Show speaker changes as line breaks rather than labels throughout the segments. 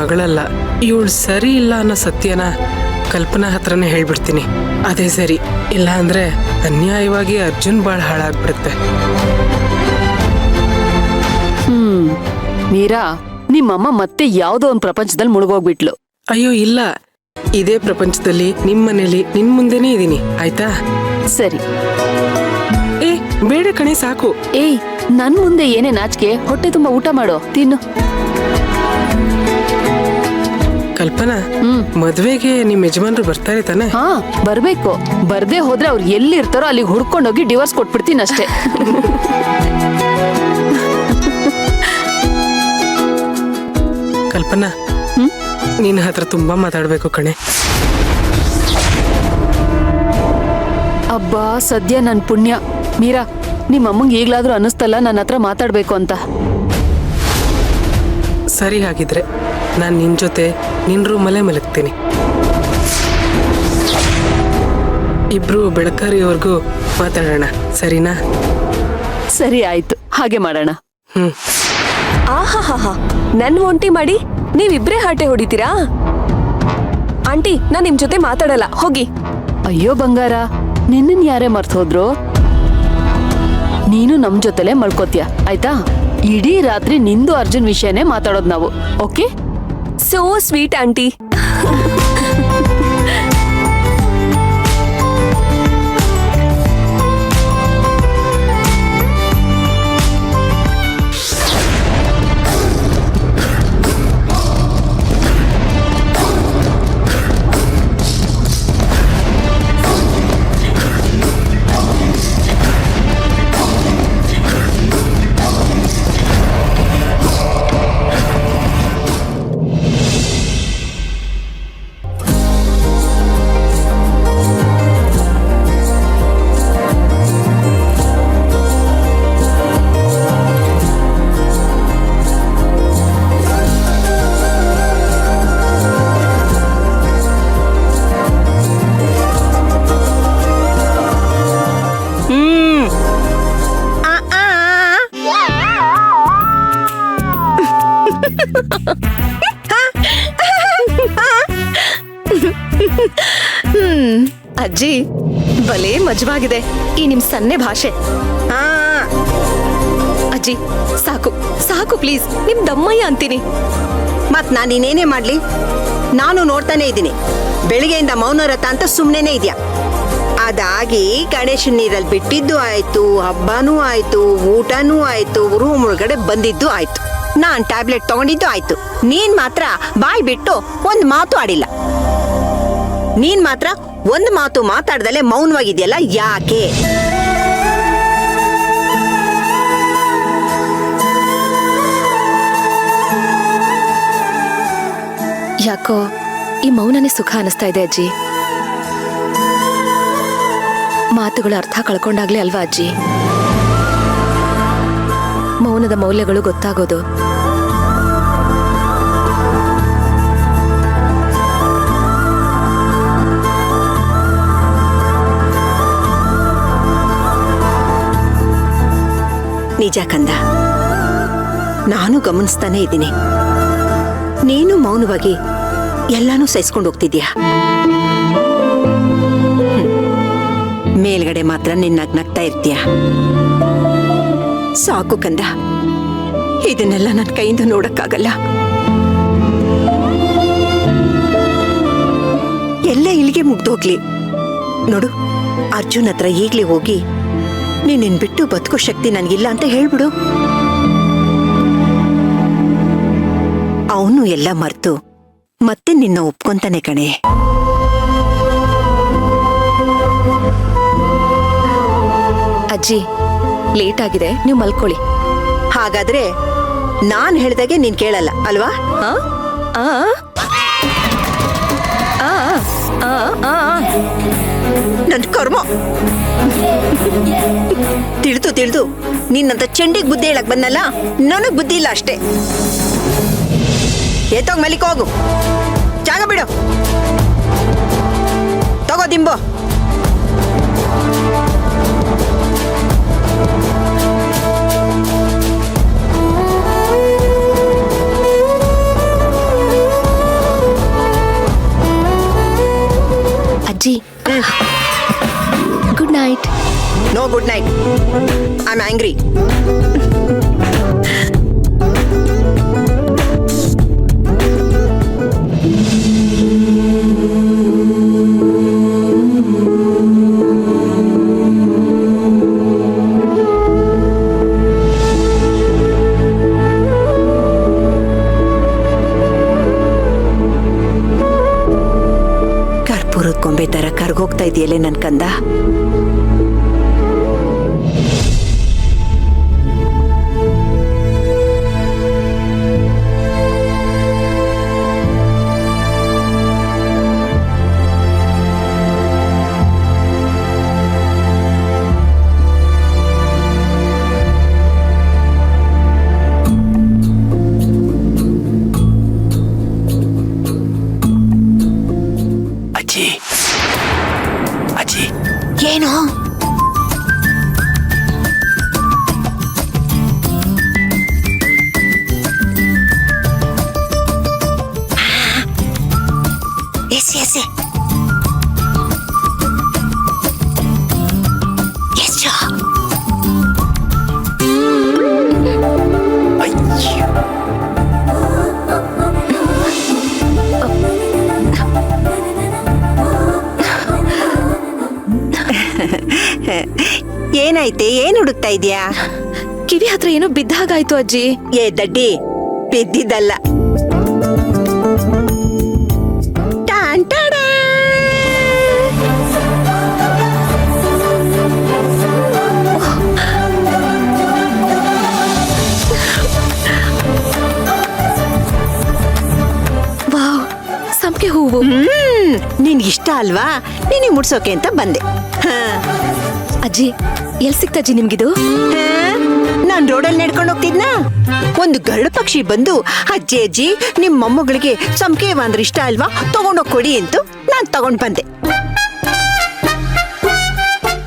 ಮಗಳಲ್ಲ. ಇವಳು ಸರಿ ಇಲ್ಲ ಅನ್ನೋ ಸತ್ಯನ ಕಲ್ಪನಾ ಹತ್ರನೇ ಹೇಳ್ಬಿಡ್ತೀನಿ. ಅದೇ ಸರಿ. ಇಲ್ಲ ಅಂದ್ರೆ ಅನ್ಯಾಯವಾಗಿ ಅರ್ಜುನ್ ಬಾಳ್ ಹಾಳಾಗ್ಬಿಡುತ್ತೆ.
ಮೀರಾ, ನಿಮ್ಮಮ್ಮ ಮತ್ತೆ ಯಾವ್ದೋ ಒಂದ್ ಪ್ರಪಂಚದಲ್ಲಿ ಮುಳುಗೋಗ್ಬಿಟ್ಲು.
ಅಯ್ಯೋ ಇಲ್ಲ, ಇದೇ ಪ್ರಪಂಚದಲ್ಲಿ ನಿಮ್ಮನೇಲಿ ನಿನ್ ಮುಂದೆನೇ ಇದೀನಿ, ಆಯ್ತಾ?
ಸರಿ.
ಏ ಬೇಡ ಕಣೆ, ಸಾಕು.
ಏಯ್, ನನ್ ಮುಂದೆ ಏನೇ ನಾಚಿಕೆ? ಹೊಟ್ಟೆ ತುಂಬಾ ಊಟ ಮಾಡೋ, ತಿನ್ನು.
ಕಲ್ಪನಾ, ಮದ್ವೆಗೆ ನಿಮ್ ಯಜಮಾನ್ರು ಬರ್ತಾರೆ ತಾನೆ?
ಹಾ, ಬರ್ಬೇಕು. ಬರ್ದೇ ಹೋದ್ರೆ ಅವ್ರು ಎಲ್ಲಿರ್ತಾರೋ ಅಲ್ಲಿಗೆ ಹುಡ್ಕೊಂಡೋಗಿ ಡಿವೋರ್ಸ್ ಕೊಟ್ಬಿಡ್ತೀನಿ ಅಷ್ಟೇ.
ಕಲ್ಪನಾ, ನಿನ್ನ ಹತ್ರ ತುಂಬಾ ಮಾತಾಡ್ಬೇಕು ಕಣೆ.
ಅಬ್ಬಾ, ಸದ್ಯ ನನ್ ಪುಣ್ಯ. ಮೀರಾ, ನಿಮ್ಮಮ್ಮಂಗೆ ಈಗ್ಲಾದ್ರೂ ಅನ್ನಿಸ್ತಲ್ಲ ನನ್ನ ಹತ್ರ ಮಾತಾಡ್ಬೇಕು ಅಂತ.
ಸರಿ, ಹಾಗಿದ್ರೆ ನಾನ್ ನಿನ್ ಜೊತೆ ನಿನ್ ರೂಮಲ್ಲೇ ಮಲಗ್ತೀನಿ. ಇಬ್ರು ಬೆಳಕಾರಿಯವರೆಗೂ ಮಾತಾಡೋಣ, ಸರಿನಾ?
ಸರಿ, ಆಯ್ತು, ಹಾಗೆ ಮಾಡೋಣ.
ಆಹಾ, ನನ್ ಒಂಟಿ ಮಾಡಿ ನೀವಿಬ್ರೇ ಹರಟೆ ಹೊಡಿತೀರಾ? ಆಂಟಿ, ನಾನ್ ನಿಮ್ ಜೊತೆ ಮಾತಾಡಲ್ಲ, ಹೋಗಿ.
ಅಯ್ಯೋ ಬಂಗಾರ, ನಿನ್ನನ್ ಯಾರೇ ಮರ್ತ್ ಹೋದ್ರು? ನೀನು ನಮ್ ಜೊತೆಲೆ ಮಲ್ಕೋತೀಯ, ಆಯ್ತಾ? ಇಡೀ ರಾತ್ರಿ ನಿಂದು ಅರ್ಜುನ್ ವಿಷಯನೇ ಮಾತಾಡೋದ್ ನಾವು, ಓಕೆ?
So sweet aunty. ಅಜ್ಜಿ, ಬಲೇ ಮಜವಾಗಿದೆ ಈ ನಿಮ್ ಸನ್ನೆ ಭಾಷೆ. ಅಜ್ಜಿ, ಸಾಕು ಸಾಕು ಪ್ಲೀಸ್, ನಿಮ್ ದಮ್ಮಯ್ಯ ಅಂತೀನಿ.
ಮತ್ ನಾನು ಇನ್ನೇನೇ ಮಾಡ್ಲಿ? ನಾನು ನೋಡ್ತಾನೆ ಇದ್ದೀನಿ, ಬೆಳಿಗ್ಗೆಯಿಂದ ಮೌನವ್ರತ ಅಂತ ಸುಮ್ನೆನೇ ಇದೆಯಾ. ಅದಾಗಿ ಗಣೇಶನ್ ನೀರಲ್ಲಿ ಬಿಟ್ಟಿದ್ದು ಆಯ್ತು, ಹಬ್ಬನೂ ಆಯ್ತು, ಊಟನೂ ಆಯ್ತು, ರೂಮ್ ಒಳಗಡೆ ಬಂದಿದ್ದು ಆಯ್ತು, ನಾನ್ ಟ್ಯಾಬ್ಲೆಟ್ ತಗೊಂಡಿದ್ದು ಆಯ್ತು. ನೀನ್ ಮಾತ್ರ ಬಾಯ್ ಬಿಟ್ಟು ಒಂದ್ ಮಾತು ಆಡಿಲ್ಲ. ನೀನ್ ಮಾತ್ರ ಒಂದ್ ಮಾತು ಮಾತಾಡ್ದಲೆ ಮೌನವಾಗಿದೆಯಲ್ಲ, ಯಾಕೆ?
ಯಾಕೋ ಈ ಮೌನನೇ ಸುಖ ಅನಿಸ್ತಾ ಇದೆ ಅಜ್ಜಿ. ಮಾತುಗಳ ಅರ್ಥ ಕಳ್ಕೊಂಡಾಗ್ಲೇ ಅಲ್ವಾ ಅಜ್ಜಿ ಮೌನದ ಮೌಲ್ಯಗಳು ಗೊತ್ತಾಗೋದು.
ನಿಜ ಕಂದ, ನಾನು ಗಮನಿಸ್ತಾನೆ ಇದ್ದೀನಿ. ನೀನು ಮೌನವಾಗಿ ಎಲ್ಲಾನು ಸಹಿಸ್ಕೊಂಡು ಹೋಗ್ತಿದ್ಯಾ. ಮೇಲ್ಗಡೆ ಮಾತ್ರ ನಿನ್ನಾಗ್ ನಗ್ತಾ ಇರ್ತೀಯ. ಸಾಕು ಕಂದ, ಇದನ್ನೆಲ್ಲ ನನ್ನ ಕೈಯಿಂದ ನೋಡಕ್ಕಾಗಲ್ಲ. ಎಲ್ಲ ಇಲ್ಲಿಗೆ ಮುಗ್ದೋಗ್ಲಿ. ನೋಡು, ಅರ್ಜುನ್ ಹತ್ರ ಈಗ್ಲೇ ಹೋಗಿ ನೀನ್ ಬಿಟ್ಟು ಬದುಕೋ ಶಕ್ತಿ ನನ್ಗಿಲ್ಲ ಅಂತ ಹೇಳ್ಬಿಡು. ಅವನು ಎಲ್ಲ ಮರ್ತು ಮತ್ತೆ ನಿನ್ನ ಒಪ್ಕೊಂತಾನೆ ಕಣೆ.
ಅಜ್ಜಿ, ಲೇಟ್ ಆಗಿದೆ, ನೀವು ಮಲ್ಕೊಳ್ಳಿ.
ಹಾಗಾದ್ರೆ ನಾನ್ ಹೇಳ್ದಾಗೆ ನೀನ್ ಕೇಳಲ್ಲ ಅಲ್ವಾ? ನನ್ ಕರ್ಮ. ತಿಳಿದು ನಿನ್ನಂತ ಚೆಂಡಿಗೆ ಬುದ್ಧಿ ಹೇಳಕ್ ಬಂದಲ್ಲ, ನನಗ್ ಬುದ್ಧಿ ಇಲ್ಲ ಅಷ್ಟೇ. ಎತ್ತೋಗ್ ಮಲಿಕ್ ಹೋಗು, ಜಾಗ ಬಿಡು, ತಗೋ ದಿಂಬು. ಗೊಂಬೆ ತರ ಕರ್ಗೋಗ್ತಾ ಇದೆಯಲ್ಲೇ ನನ್ ಕಂದ.
ಅಜ್ಜಿ ಅಜ್ಜಿ
ಏನು? ಎಸೆ ಎಸೆ ಎಸೆ.
ಅಯ್ಯೋ
ಏನಾಯ್ತೆ? ಏನ್ ಹುಡುಕ್ತಾ ಇದೀಯಾ?
ಕಿವಿ ಹತ್ರ ಏನೋ ಬಿದ್ದ ಹಾಗಾಯ್ತು ಅಜ್ಜಿ.
ಏ ದಡ್ಡಿ, ಬಿದ್ದಿದ್ದಲ್ಲ. ಟಾನ್ ಟಾಡಾ.
ವಾವ್, ಸಂಪಿಗೆ ಹೂವು.
ನಿನ್ಗಿಷ್ಟ ಅಲ್ವಾ? ನಿನಗೆ ಮುಡ್ಸೋಕೆ ಅಂತ ಬಂದೆ. ಹಾ
ಅಜ್ಜಿ, ಎಲ್ ಸಿಕ್ತಜ್ಜಿ ನಿಮ್ಗಿದು?
ನಾನ್ ರೋಡಲ್ಲಿ ನಡ್ಕೊಂಡು ಹೋಗ್ತಿದ್ನ, ಒಂದು ಗರುಡ ಪಕ್ಷಿ ಬಂದು ಅಜ್ಜಿ ಅಜ್ಜಿ ನಿಮ್ ಮೊಮ್ಮಗಳಿಗೆ ಸಂಪಿಗೆ ಹೂವು ಅಂದ್ರೆ ಇಷ್ಟ ಅಲ್ವಾ, ತಗೊಂಡೋಗ್ ಕೊಡಿ ಅಂತ ನಾನ್ ತಗೊಂಡ್ ಬಂದೆ.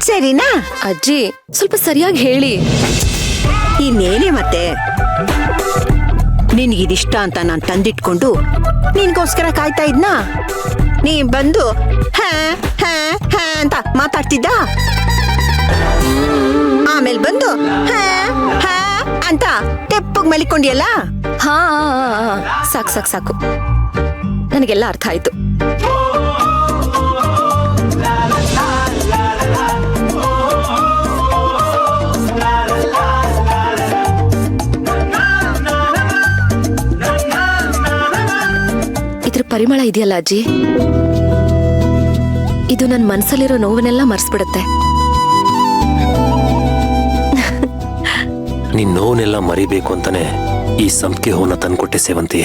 ಸರಿನಾ?
ಅಜ್ಜಿ, ಸ್ವಲ್ಪ ಸರಿಯಾಗಿ ಹೇಳಿ.
ಇನ್ನೇನೆ ಮತ್ತೆ, ನಿನ್ಗಿದಿಷ್ಟ ಅಂತ ನಾನ್ ತಂದಿಟ್ಕೊಂಡು ನಿನ್ಗೋಸ್ಕರ ಕಾಯ್ತಾ ಇದ್ನ. ನೀ ಬಂದು ಹಾ ಹಾ ಹಾ ಅಂತ ಮಾತಾಡ್ತಿದ್ದ. ಆಮೇಲೆ ಬಂದು ಹಾ ಹಾ ಅಂತ ತೆಪ್ಪಗ್ ಮಲಿಕೊಂಡಿಯಲ್ಲ.
ಹಾ, ಸಾಕು ಸಾಕು ಸಾಕು, ನನಗೆಲ್ಲ ಅರ್ಥ ಆಯ್ತು. ಇದ್ರ ಪರಿಮಳ ಇದೆಯಲ್ಲ ಅಜ್ಜಿ, ಇದು ನನ್ನ ಮನ್ಸಲ್ಲಿರೋ ನೋವನ್ನೆಲ್ಲ ಮರ್ಸ್ಬಿಡುತ್ತೆ.
ನಿನ್ ನೋವನ್ನೆಲ್ಲ ಮರಿಬೇಕು ಅಂತಾನೆ ಈ ಸಂಪಿಗೆ ಹೂವನ್ನ ತಂದ್ಕೊಟ್ಟೆ ಸೇವಂತಿ.